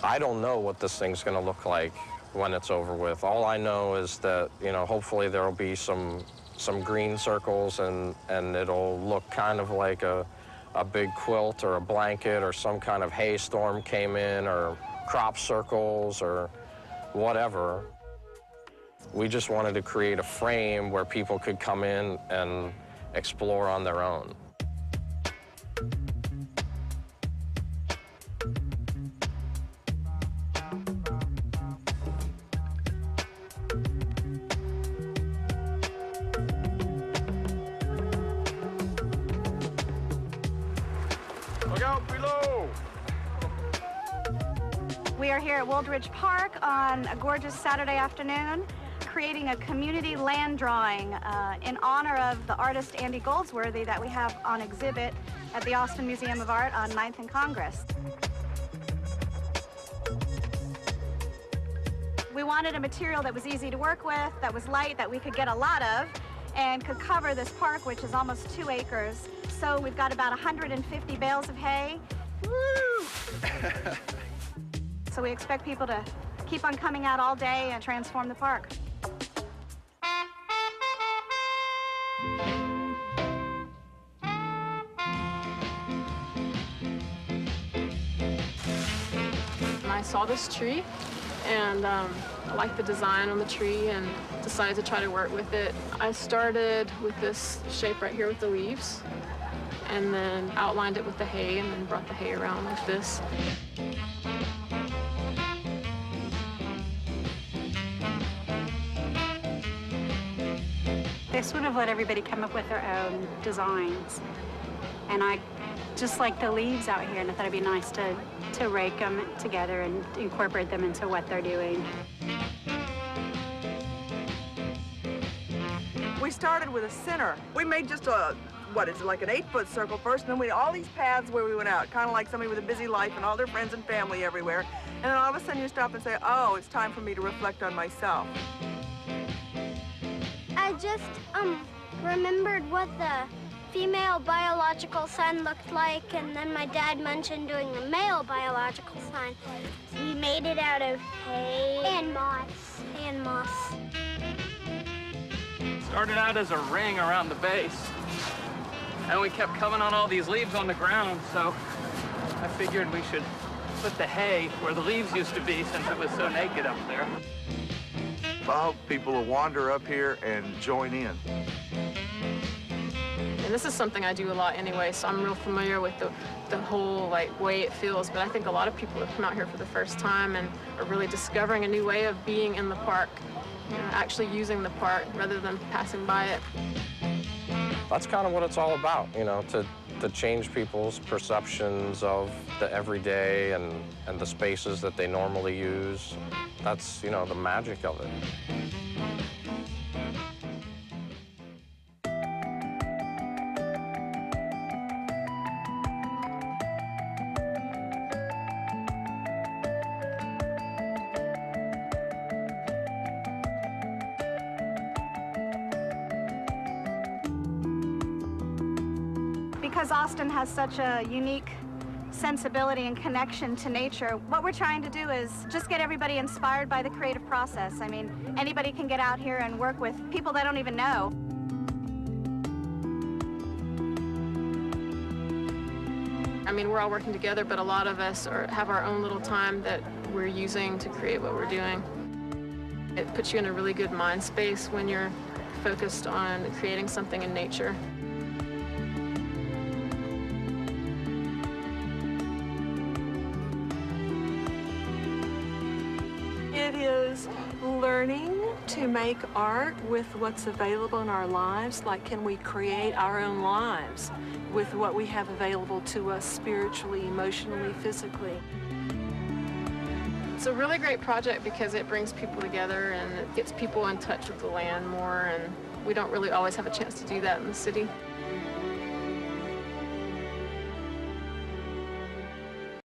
I don't know what this thing's going to look like when it's over with. All I know is that, you know, hopefully there'll be some green circles and it'll look kind of like a big quilt or a blanket or some kind of hailstorm came in or crop circles or whatever. We just wanted to create a frame where people could come in and explore on their own. Look out below! We are here at Wooldridge Park on a gorgeous Saturday afternoon, creating a community land drawing in honor of the artist Andy Goldsworthy that we have on exhibit at the Austin Museum of Art on 9th and Congress. We wanted a material that was easy to work with, that was light, that we could get a lot of, and could cover this park, which is almost 2 acres. So we've got about 150 bales of hay. Woo! So we expect people to keep on coming out all day and transform the park. I saw this tree, and I liked the design on the tree and decided to try to work with it. I started with this shape right here with the leaves, and then outlined it with the hay, and then brought the hay around like this. They sort of let everybody come up with their own designs. And I just like the leaves out here, and I thought it'd be nice to rake them together and incorporate them into what they're doing. We started with a center. We made just a, what is it, like an 8-foot circle first, and then we had all these paths where we went out, kind of like somebody with a busy life and all their friends and family everywhere. And then all of a sudden you stop and say, oh, it's time for me to reflect on myself. I just remembered what the female biological sign looked like, and then my dad mentioned doing a male biological sign. We made it out of hay and moss. And moss. Started out as a ring around the base, and we kept coming on all these leaves on the ground, so I figured we should put the hay where the leaves used to be since it was so naked up there. I hope people will wander up here and join in. And this is something I do a lot anyway, so I'm real familiar with the whole way it feels. But I think a lot of people have come out here for the first time and are really discovering a new way of being in the park, you know, actually using the park rather than passing by it. That's kind of what it's all about, you know, to change people's perceptions of the everyday and the spaces that they normally use. That's, you know, the magic of it. Because Austin has such a unique sensibility and connection to nature, what we're trying to do is just get everybody inspired by the creative process. I mean, anybody can get out here and work with people they don't even know. I mean, we're all working together, but a lot of us have our own little time that we're using to create what we're doing. It puts you in a really good mind space when you're focused on creating something in nature. It is learning to make art with what's available in our lives. Like, can we create our own lives with what we have available to us spiritually, emotionally, physically? It's a really great project because it brings people together and it gets people in touch with the land more, and we don't really always have a chance to do that in the city.